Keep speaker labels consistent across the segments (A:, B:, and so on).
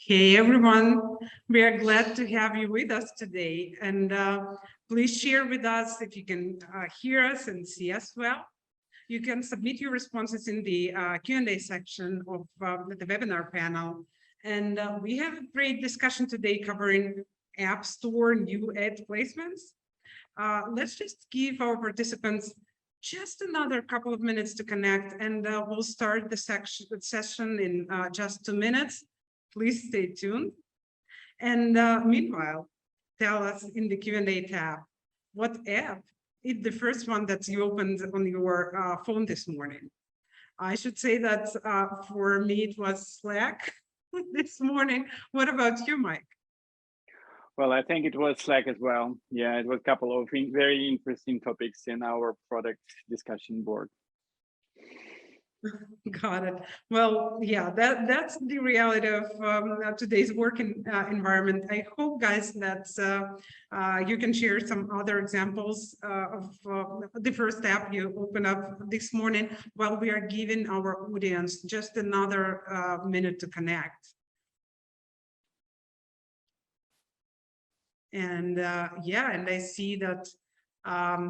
A: Hey everyone, we are glad to have you with us today, and please share with us if you can hear us and see us well. You can submit your responses in the Q&A section of the webinar panel, and we have a great discussion today covering App Store new ad placements. Let's just give our participants just another couple of minutes to connect, and we'll start the session in just 2 minutes. Please stay tuned. And meanwhile, tell us in the Q&A tab, what app is the first one that you opened on your phone this morning? I should say that for me, it was Slack this morning. What about you, Mike?
B: Well, I think it was Slack as well. Yeah, it was a couple of very interesting topics in our product discussion board.
A: Got it. Well, yeah, that's the reality of today's working environment. I hope, guys, that you can share some other examples of the first app you open up this morning while we are giving our audience just another minute to connect. And yeah, and I see that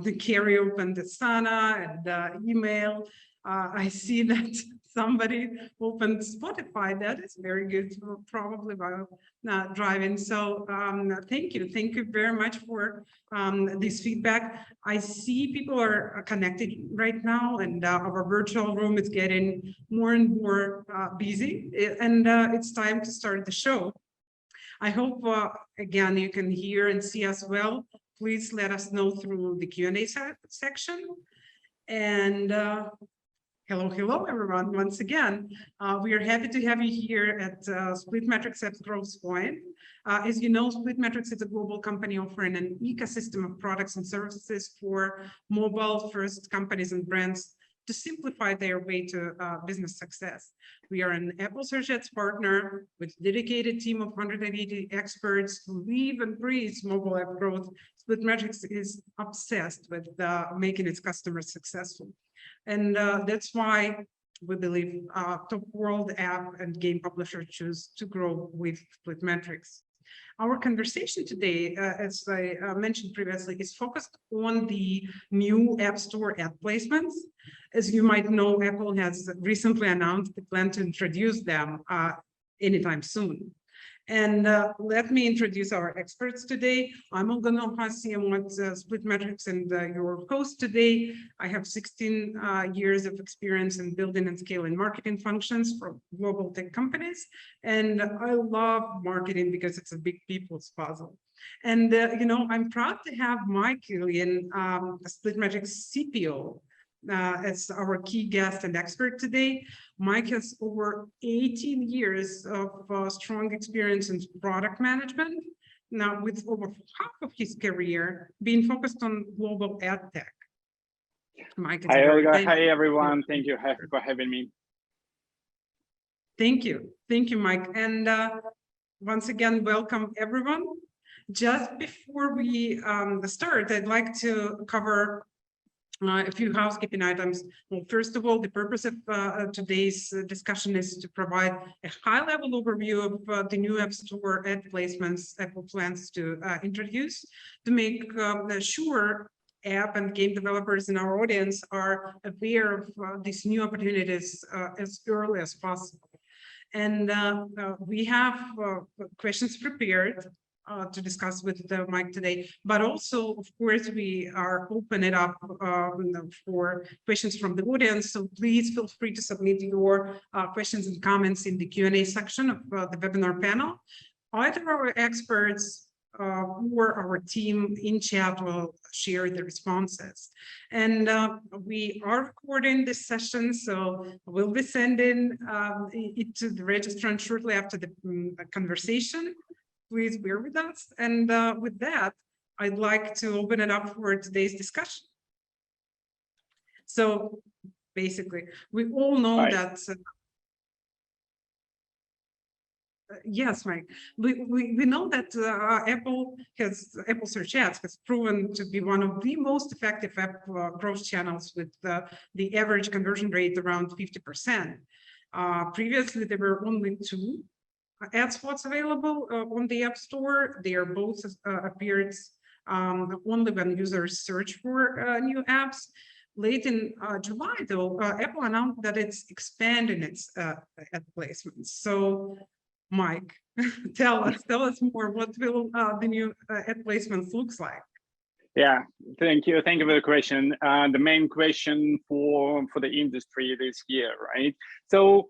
A: the Carrie opened the Sana and email. I see that somebody opened Spotify. That is very good, probably while driving. So thank you very much for this feedback. I see people are connected right now, and our virtual room is getting more and more busy, and it's time to start the show. I hope, again, you can hear and see us well. Please let us know through the Q&A section. And hello, everyone. Once again, we are happy to have you here at SplitMetrics at Growth Point. As you know, SplitMetrics is a global company offering an ecosystem of products and services for mobile-first companies and brands to simplify their way to business success. We are an Apple Search Ads partner with a dedicated team of 180 experts who live and breathe mobile app growth. SplitMetrics is obsessed with making its customers successful. And that's why we believe top world app and game publishers choose to grow with SplitMetrics. Our conversation today, as I mentioned previously, is focused on the new App Store ad placements. As you might know, Apple has recently announced the plan to introduce them anytime soon. And let me introduce our experts today. I'm Olga Novhasi. I'm with SplitMetrics and your host today. I have 16 years of experience in building and scaling marketing functions for global tech companies. And I love marketing because it's a big people's puzzle. And, you know, I'm proud to have Mike Killian, SplitMetrics CPO, as our key guest and expert today. Mike has over 18 years of strong experience in product management, now with over half of his career being focused on global ad tech. Mike,
B: hi, Olga. Hi, everyone. Thank you for having me.
A: Thank you, Mike. And once again, welcome, everyone. Just before we start, I'd like to cover a few housekeeping items. Well, first of all, the purpose of today's discussion is to provide a high-level overview of the new App Store ad placements Apple plans to introduce to make sure app and game developers in our audience are aware of these new opportunities as early as possible. And we have questions prepared to discuss with Mike today, but also, of course, we are open it up for questions from the audience. So please feel free to submit your questions and comments in the Q&A section of the webinar panel. Either our experts or our team in chat will share the responses. And we are recording this session, so we'll be sending it to the registrant shortly after the conversation. Please bear with us. And with that, I'd like to open it up for today's discussion. So basically, we all know that. Yes, Mike. We know that Apple Search Ads has proven to be one of the most effective app growth channels with the average conversion rate around 50%. Previously, there were only two ad spots available on the App Store. They are both appeared only when users search for new apps. Late in July, though, Apple announced that it's expanding its ad placements. So, Mike, tell us more. What will the new ad placements looks like?
B: Yeah, thank you for the question. The main question for the industry this year, right? So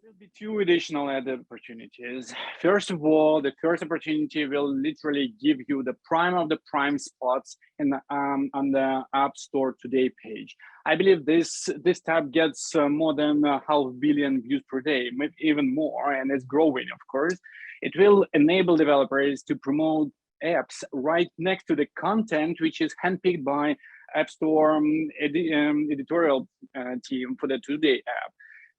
B: there will be two additional ad opportunities. First of all, the first opportunity will literally give you the prime of the prime spots in the, on the App Store Today page. I believe this tab gets more than 500 million views per day, maybe even more, and it's growing, of course. It will enable developers to promote apps right next to the content, which is handpicked by App Store editorial team for the Today app.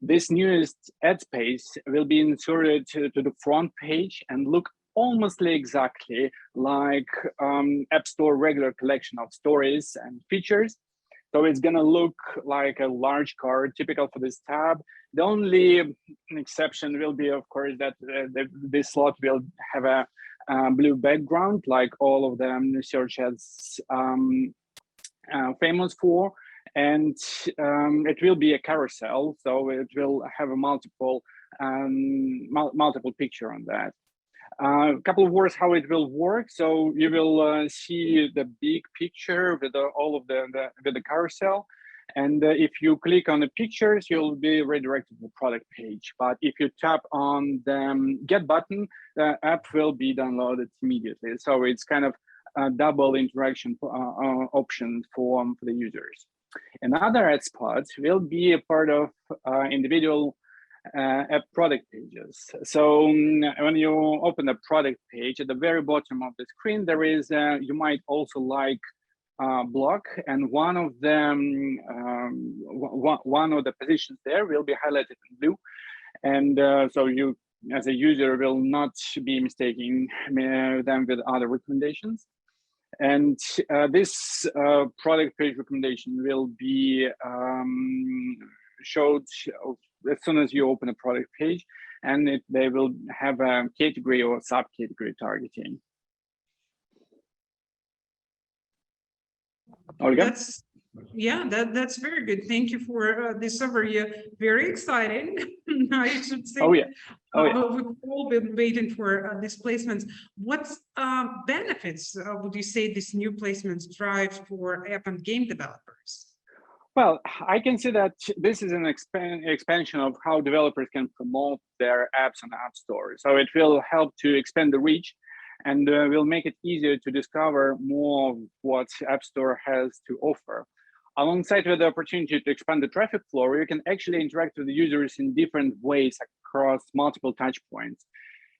B: This newest ad space will be inserted to the front page and look almost exactly like App Store regular collection of stories and features. So it's gonna look like a large card, typical for this tab. The only exception will be, of course, that this slot will have a blue background, like all of them search ads famous for. And it will be a carousel, so it will have a multiple picture on that. A couple of words how it will work. So you will see the big picture with all of the carousel, and if you click on the pictures, you'll be redirected to the product page. But if you tap on the Get button, the app will be downloaded immediately. So it's kind of a double interaction option for the users. Another ad spot will be a part of individual app product pages. So when you open a product page, at the very bottom of the screen, there is, you might also like block, and one of them, one of the positions there will be highlighted in blue. And so you, as a user, will not be mistaking them with other recommendations. And this product page recommendation will be showed as soon as you open a product page, and they will have a category or subcategory targeting. Olga?
A: That's very good. Thank you for this summary. Very exciting, I should say.
B: Oh yeah.
A: We've all been waiting for these placements. What benefits would you say these new placements drive for app and game developers?
B: Well, I can see that this is an expansion of how developers can promote their apps on the App Store. So it will help to expand the reach, and will make it easier to discover more of what App Store has to offer. Alongside with the opportunity to expand the traffic flow, you can actually interact with the users in different ways across multiple touch points,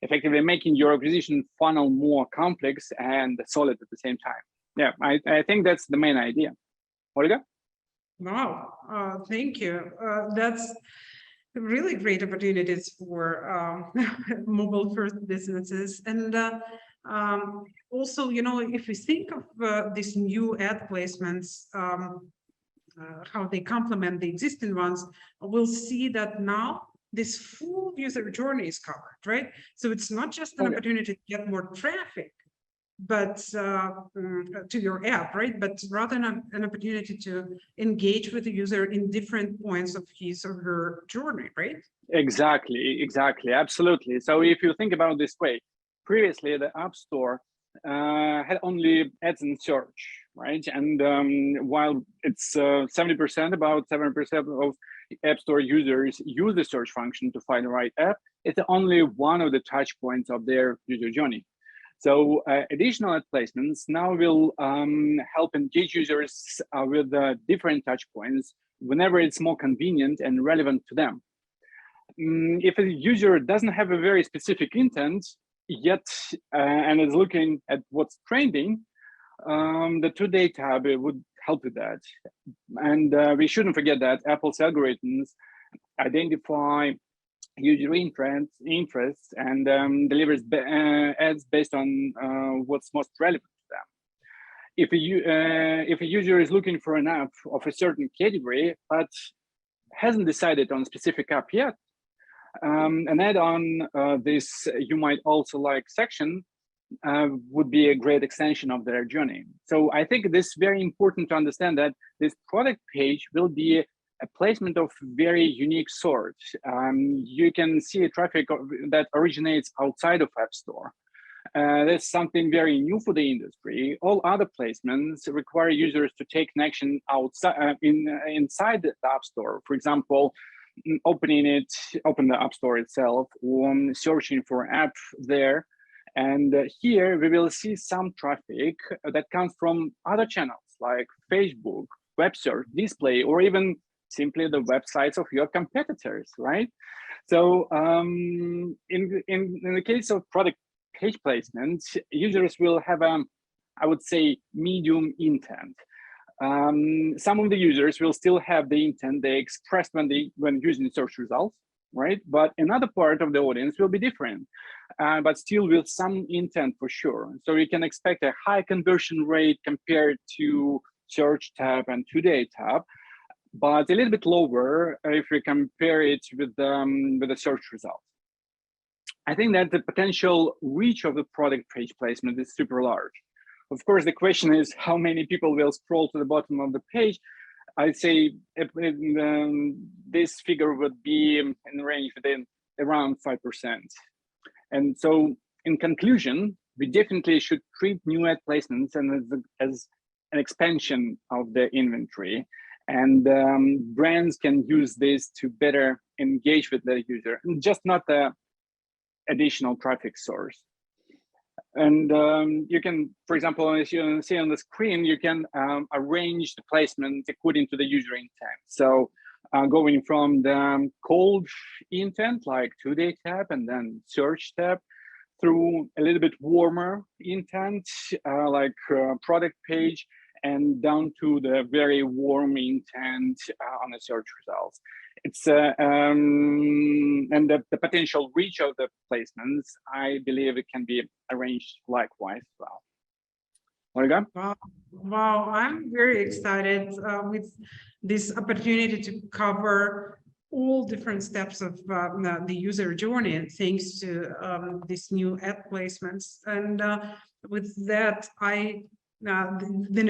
B: effectively making your acquisition funnel more complex and solid at the same time. Yeah, I think that's the main idea. Olga?
A: Wow, thank you. That's really great opportunities for mobile first businesses. And also, you know, if we think of these new ad placements, how they complement the existing ones, we'll see that now this full user journey is covered, right? So it's not just an opportunity to get more traffic, but to your app, right? But rather an opportunity to engage with the user in different points of his or her journey, right?
B: Exactly, absolutely. So if you think about it this way, previously the App Store had only ads and search, right? And while it's 70%, about 7% of App Store users use the search function to find the right app, it's only one of the touch points of their user journey. So additional ad placements now will help engage users with different touch points whenever it's more convenient and relevant to them. If a user doesn't have a very specific intent yet and is looking at what's trending, the Today tab would help with that. And we shouldn't forget that Apple's algorithms identify user interests and delivers ads based on what's most relevant to them. If a user is looking for an app of a certain category but hasn't decided on a specific app yet, An add-on this you might also like section would be a great extension of their journey. So I think this is very important to understand that this product page will be a placement of very unique sort. You can see a traffic that originates outside of App Store. That's something very new for the industry. All other placements require users to take an action outside, inside the App Store. For example, open the App Store itself, or searching for an app there. And here we will see some traffic that comes from other channels like Facebook, web search, display, or even simply the websites of your competitors, right? So in the case of product page placement, users will have I would say, medium intent. Some of the users will still have the intent they expressed when using search results, right? But another part of the audience will be different, but still with some intent for sure. So you can expect a high conversion rate compared to search tab and today tab, but a little bit lower if we compare it with the search results. I think that the potential reach of the product page placement is super large. Of course, the question is how many people will scroll to the bottom of the page. I'd say this figure would be in the range within around 5%. And so in conclusion, we definitely should treat new ad placements as an expansion of the inventory. And brands can use this to better engage with the user, and just not the additional traffic source. And you can, for example, as you see on the screen, you can arrange the placement according to the user intent. So going from the cold intent, like today tab and then search tab, through a little bit warmer intent, like product page, and down to the very warm intent on the search results. It's and the potential reach of the placements, I believe it can be arranged likewise as well. Olga?
A: Wow, I'm very excited with this opportunity to cover all different steps of the user journey, thanks to these new ad placements. And with that, the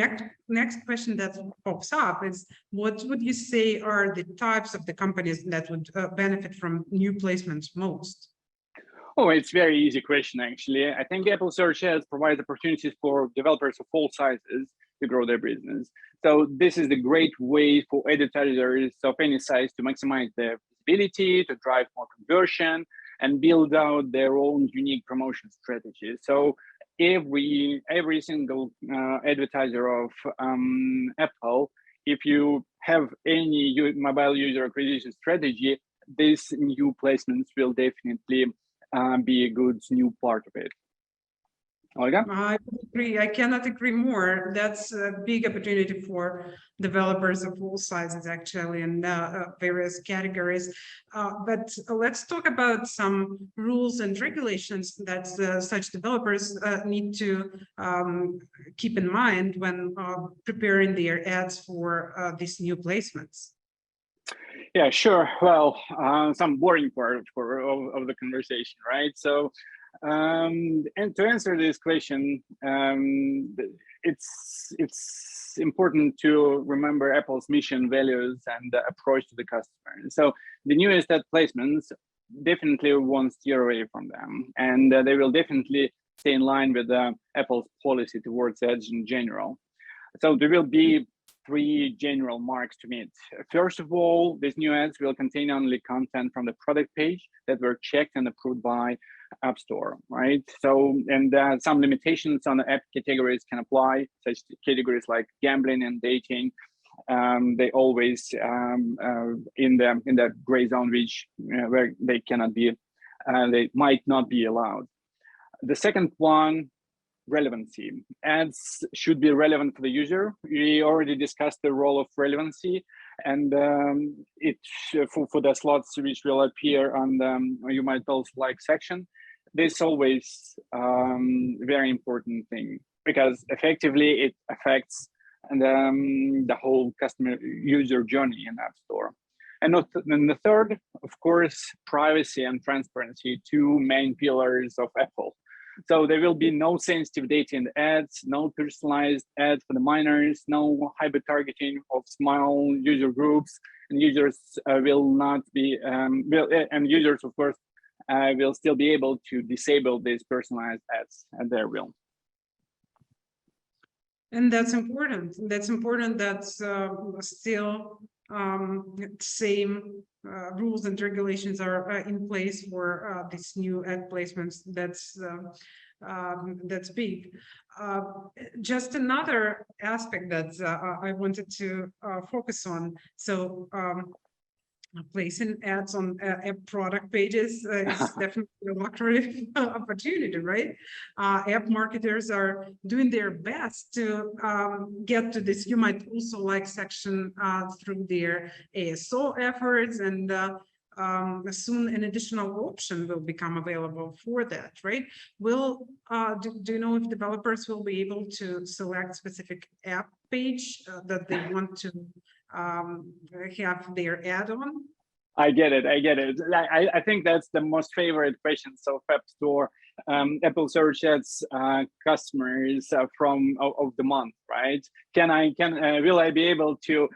A: next question that pops up is, what would you say are the types of the companies that would benefit from new placements most?
B: Oh, it's a very easy question, actually. I think Apple Search Ads provides opportunities for developers of all sizes to grow their business. So this is the great way for advertisers of any size to maximize their visibility, to drive more conversion, and build out their own unique promotion strategies. So every single advertiser of Apple, if you have any mobile user acquisition strategy, these new placements will definitely be a good new part of it. Olga?
A: I agree. I cannot agree more. That's a big opportunity for developers of all sizes, actually, and various categories. But let's talk about some rules and regulations that such developers need to keep in mind when preparing their ads for these new placements.
B: Yeah, sure. Well, some boring part of the conversation, right? So, and to answer this question, it's important to remember Apple's mission, values, and approach to the customer. So the newest ad placements definitely won't steer away from them, and they will definitely stay in line with Apple's policy towards ads in general. So there will be three general marks to meet. First of all, these new ads will contain only content from the product page that were checked and approved by App Store, right? So, and some limitations on the app categories can apply, such categories like gambling and dating. They always in the gray zone, which where they cannot be, they might not be allowed. The second one, relevancy. Ads should be relevant for the user. We already discussed the role of relevancy, and for the slots which will appear on the you might also like section. This is always very important thing, because effectively it affects the whole customer user journey in App Store. And the third, of course, privacy and transparency, two main pillars of Apple. So there will be no sensitive data in the ads, no personalized ads for the minors, no hyper targeting of small user groups, and users will not be, and users, of course, will still be able to disable these personalized ads at their will.
A: And that's important. That's important. That's still same rules and regulations are in place for these new ad placements. That's big. Just another aspect that I wanted to focus on. So placing ads on app product pages is definitely a lucrative opportunity, right? App marketers are doing their best to get to this "you might also like" section through their ASO efforts, and soon an additional option will become available for that, right? Do you know if developers will be able to select specific app page that they want to have their add-on?
B: I get it. I think that's the most favorite questions of App Store, Apple Search Ads customers of the month, right? Will I be able to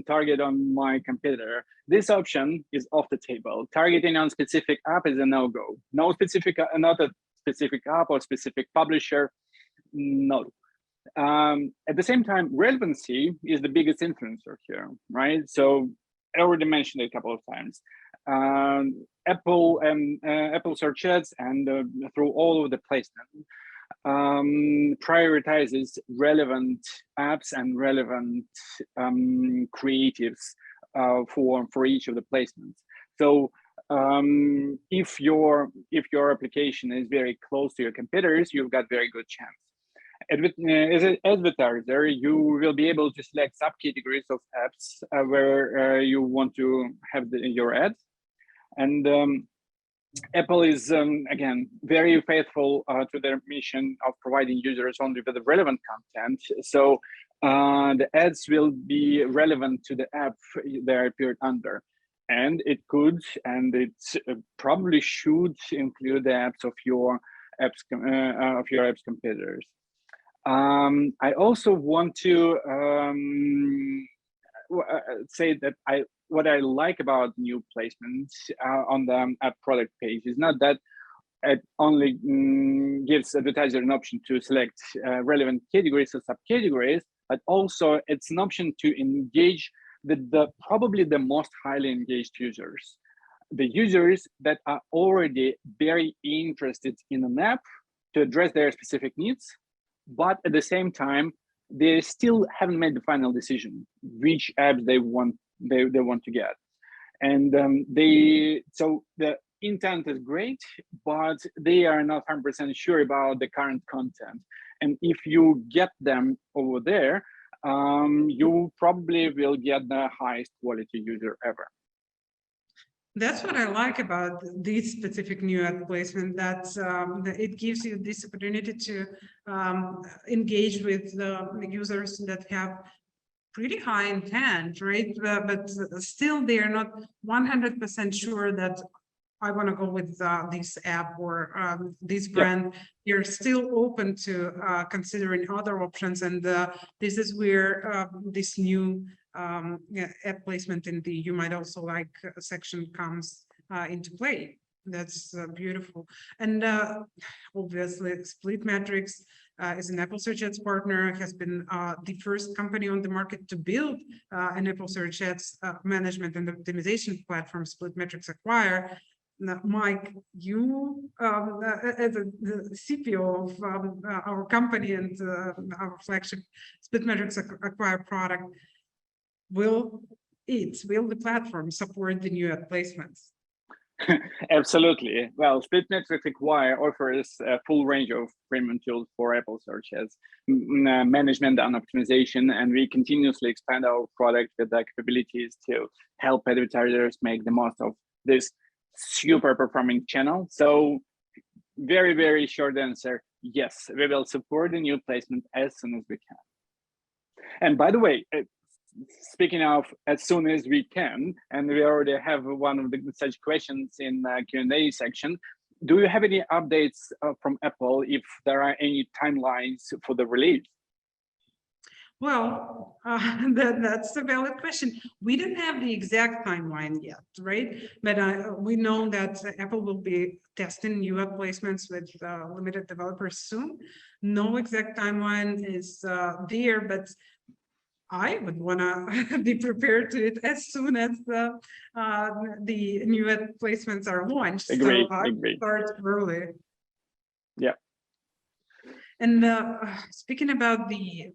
B: target on my competitor? This option is off the table. Targeting on specific app is a no-go. No specific, not a specific app or specific publisher. No. At the same time, relevancy is the biggest influencer here, right? So I already mentioned it a couple of times. Apple Search Ads and through all of the placement prioritizes relevant apps and relevant creatives for each of the placements. So if your application is very close to your competitors, you've got very good chance. As an advertiser, you will be able to select subcategories of apps where you want to have your ads. And Apple is, again, very faithful to their mission of providing users only with the relevant content. So the ads will be relevant to the app they appeared under. And it could, and it probably should include the apps of your app's competitors. I also want to say that what I like about new placements on the app product page is not that it only gives advertiser an option to select relevant categories or subcategories, but also it's an option to engage probably the most highly engaged users, the users that are already very interested in an app to address their specific needs. But at the same time, they still haven't made the final decision which apps they want to get, and so the intent is great, but they are not 100% sure about the current content. And if you get them over there, you probably will get the highest quality user ever.
A: That's what I like about this specific new ad placement, that it gives you this opportunity to engage with the users that have pretty high intent, right? But still they're not 100% sure that I want to go with this app or this brand. You're still open to considering other options, and this is where this new ad placement in the "you might also like" section comes into play. That's beautiful. And obviously, SplitMetrics is an Apple Search Ads partner, has been the first company on the market to build an Apple Search Ads management and optimization platform, SplitMetrics Acquire. Now, Mike, you as the CPO of our company and our flagship SplitMetrics Acquire product, will the platform support the new ad placements?
B: Absolutely. Well, SplitMetrics Acquire offers a full range of premium tools for Apple Search Ads management and optimization, and we continuously expand our product with the capabilities to help advertisers make the most of this super performing channel. So very, very short answer, yes, we will support the new placement as soon as we can. And by the way, speaking of as soon as we can, and we already have one of the such questions in Q&A section. Do you have any updates from Apple if there are any timelines for the release?
A: Well, that's a valid question. We don't have the exact timeline yet, right? But we know that Apple will be testing new app placements with limited developers soon. No exact timeline is there, but I would want to be prepared to it as soon as the new app placements are launched.
B: Agreed,
A: so I
B: agreed.
A: start early.
B: Yeah.
A: And speaking about the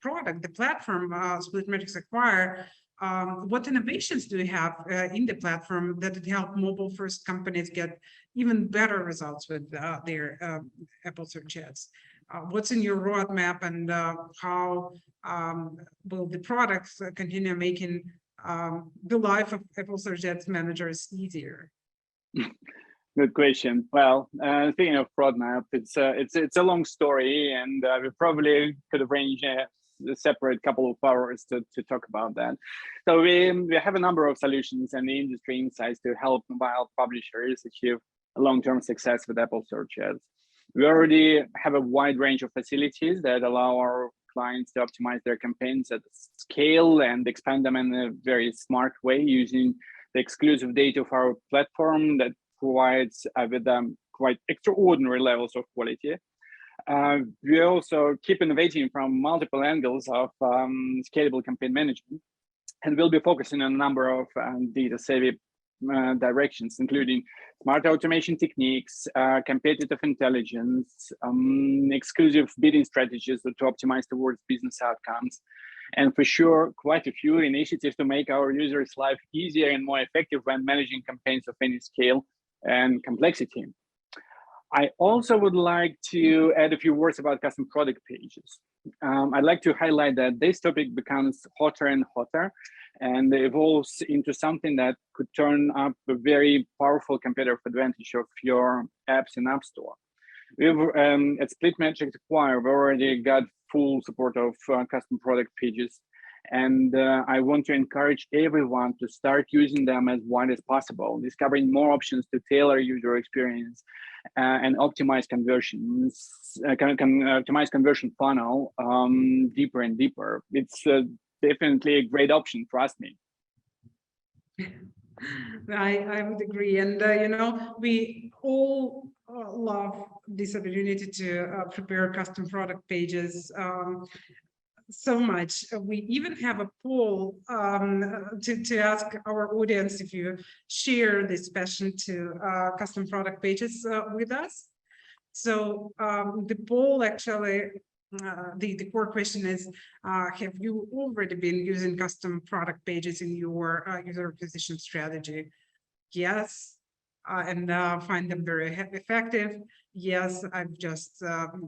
A: product, the platform SplitMetrics acquire, what innovations do you have in the platform that would help mobile-first companies get even better results with their Apple search ads? What's in your roadmap, and how will the products continue making the life of Apple search ads managers easier?
B: Good question. Well, speaking of roadmap, it's a long story, and we probably could arrange a separate couple of hours to talk about that. So we have a number of solutions and the industry insights to help mobile publishers achieve long-term success with Apple search ads. We already have a wide range of facilities that allow our clients to optimize their campaigns at scale and expand them in a very smart way using the exclusive data of our platform that provides with quite extraordinary levels of quality. We also keep innovating from multiple angles of scalable campaign management, and we'll be focusing on a number of data-savvy directions, including smart automation techniques, competitive intelligence, exclusive bidding strategies to optimize towards business outcomes, and for sure, quite a few initiatives to make our users' life easier and more effective when managing campaigns of any scale and complexity. I also would like to add a few words about custom product pages. I'd like to highlight that this topic becomes hotter and hotter and evolves into something that could turn up a very powerful competitive advantage of your apps in App Store. We've at SplitMetrics Acquire, we've already got full support of custom product pages, and I want to encourage everyone to start using them as wide as possible, discovering more options to tailor user experience and optimize conversions, optimize conversion funnel deeper and deeper. It's definitely a great option, trust me.
A: I would agree, and you know, we all love this opportunity to prepare custom product pages so much. We even have a poll to ask our audience if you share this passion to custom product pages with us. So the poll actually, the core question is, have you already been using custom product pages in your user acquisition strategy? Yes, and find them very effective. Yes, I've just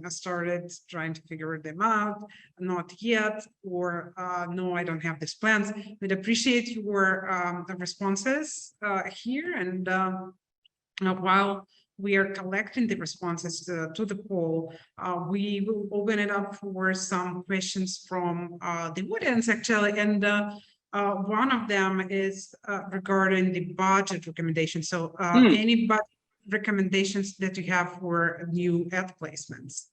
A: started trying to figure them out. Not yet, or no, I don't have these plans. We'd appreciate your responses here. And while we are collecting the responses to the poll, we will open it up for some questions from the audience, actually. And one of them is regarding the budget recommendation. So any budget recommendations that you have for new ad placements?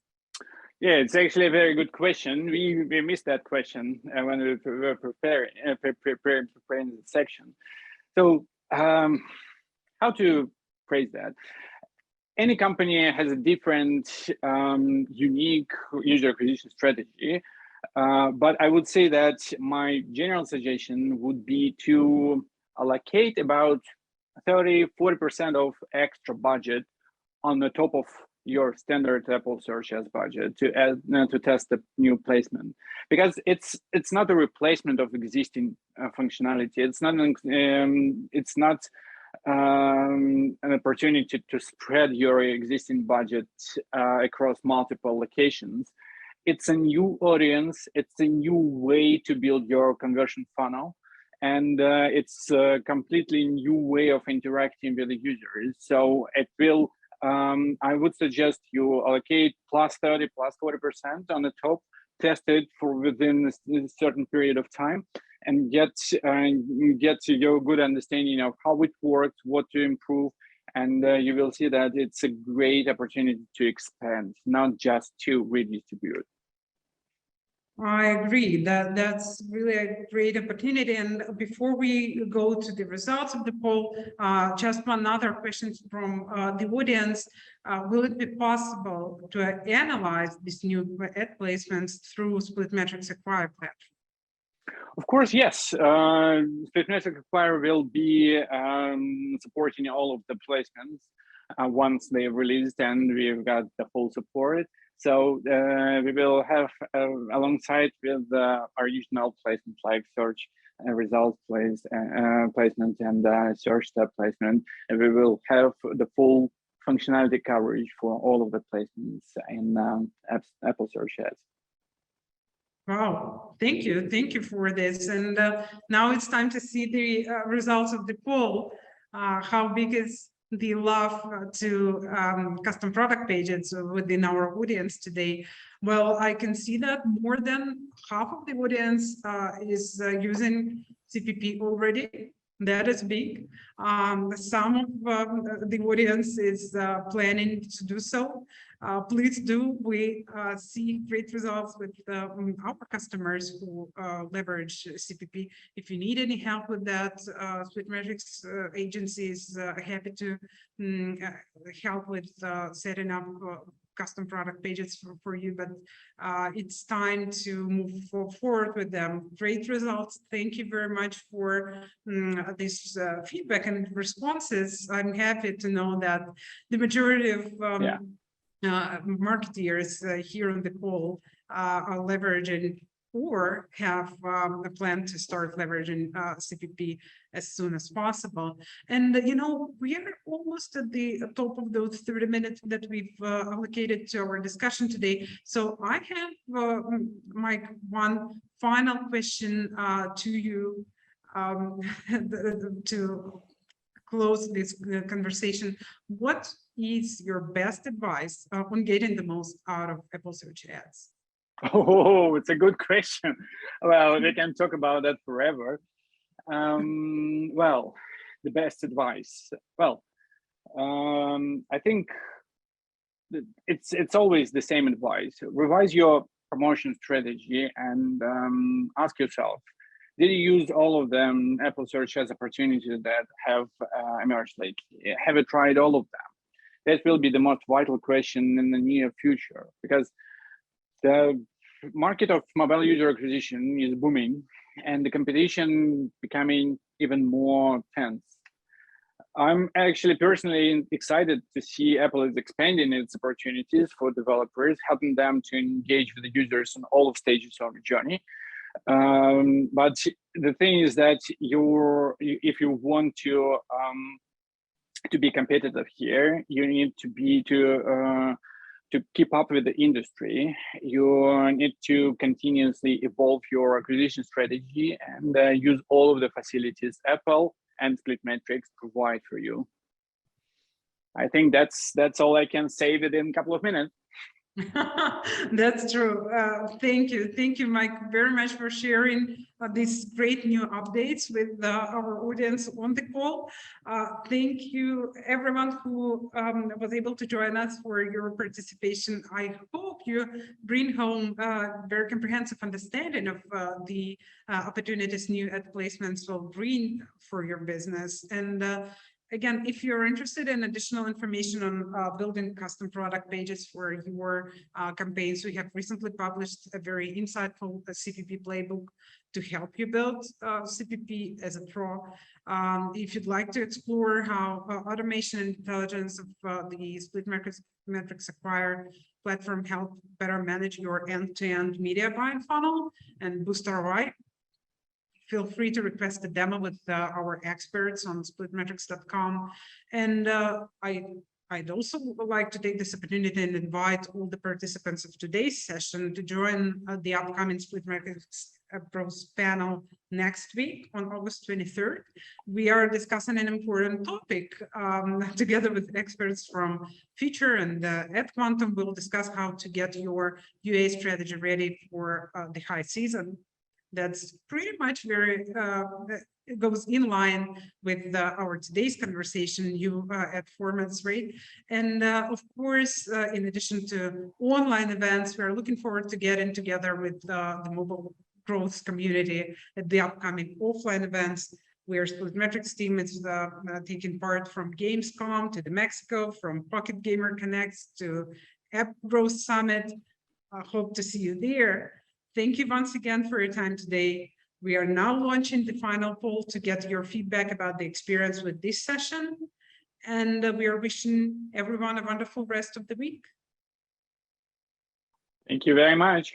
B: Yeah, it's actually a very good question. We missed that question when we were preparing the section. So how to phrase that? Any company has a different unique user acquisition strategy. But I would say that my general suggestion would be to allocate about 30–40% of extra budget on the top of your standard Apple search ads budget to test the new placement, because it's not a replacement of existing functionality. It's not an opportunity to spread your existing budget across multiple locations. It's a new audience. It's a new way to build your conversion funnel. And it's a completely new way of interacting with the users. So it will, I would suggest you allocate +30, +40% on the top test it for within a certain period of time, and get to your good understanding of how it works, what to improve, and you will see that it's a great opportunity to expand, not just to redistribute.
A: I agree that that's really a great opportunity. And before we go to the results of the poll, just one other question from the audience. Will it be possible to analyze these new ad placements through SplitMetrics Acquire platform?
B: Of course, yes. SplitMetrics Acquire will be supporting all of the placements once they're released, and we've got the full support. So we will have, alongside with our usual placements like search results placement and search tab placement, and we will have the full functionality coverage for all of the placements in Apple Search Ads.
A: Wow, thank you for this. And now it's time to see the results of the poll. How big is the love to custom product pages within our audience today? Well, I can see that more than half of the audience is using CPP already. That is big. Some of the audience is planning to do so. Please do. We see great results with our customers who leverage CPP. If you need any help with that, SplitMetrics agency is happy to help with setting up custom product pages for you, but it's time to move forward with them. Great results. Thank you very much for this feedback and responses. I'm happy to know that the majority of marketeers here on the poll are leveraging or have a plan to start leveraging CPP as soon as possible. And, you know, we are almost at the top of those 30 minutes that we've allocated to our discussion today. So I have, Mike, one final question to you to close this conversation. What is your best advice on getting the most out of Apple Search Ads?
B: Oh, it's a good question. Well, we can talk about that forever. Well, the best advice. Well, I think it's always the same advice. Revise your promotion strategy and ask yourself, did you use all of them Apple Search as opportunities that have emerged lately? Have you tried all of them? That will be the most vital question in the near future, because the market of mobile user acquisition is booming and the competition becoming even more tense. I'm actually personally excited to see Apple is expanding its opportunities for developers, helping them to engage with the users on all of stages of the journey. But the thing is that if you want to be competitive here, you need to keep up with the industry. You need to continuously evolve your acquisition strategy and use all of the facilities Apple and SplitMetrics provide for you. I think that's all I can say within a couple of minutes.
A: That's true. Thank you, Mike, very much for sharing these great new updates with our audience on the call. Thank you, everyone who was able to join us for your participation. I hope you bring home a very comprehensive understanding of the opportunities new ad placements will bring for your business. And again, if you're interested in additional information on building custom product pages for your campaigns, we have recently published a very insightful CPP playbook to help you build CPP as a pro. If you'd like to explore how automation and intelligence of the SplitMetrics Acquire platform help better manage your end-to-end media buying funnel and boost ROI, feel free to request a demo with our experts on SplitMetrics.com. And I'd also like to take this opportunity and invite all the participants of today's session to join the upcoming SplitMetrics Pros panel next week on August 23rd. We are discussing an important topic together with experts from Future and at Quantum. We'll discuss how to get your UA strategy ready for the high season. That's pretty much it goes in line with our today's conversation, you at formats, right? And of course, in addition to online events, we're looking forward to getting together with the mobile growth community at the upcoming offline events, where SplitMetrics team is taking part, from Gamescom to the Mexico, from Pocket Gamer Connects to App Growth Summit. I hope to see you there. Thank you once again for your time today. We are now launching the final poll to get your feedback about the experience with this session. And we are wishing everyone a wonderful rest of the week.
B: Thank you very much.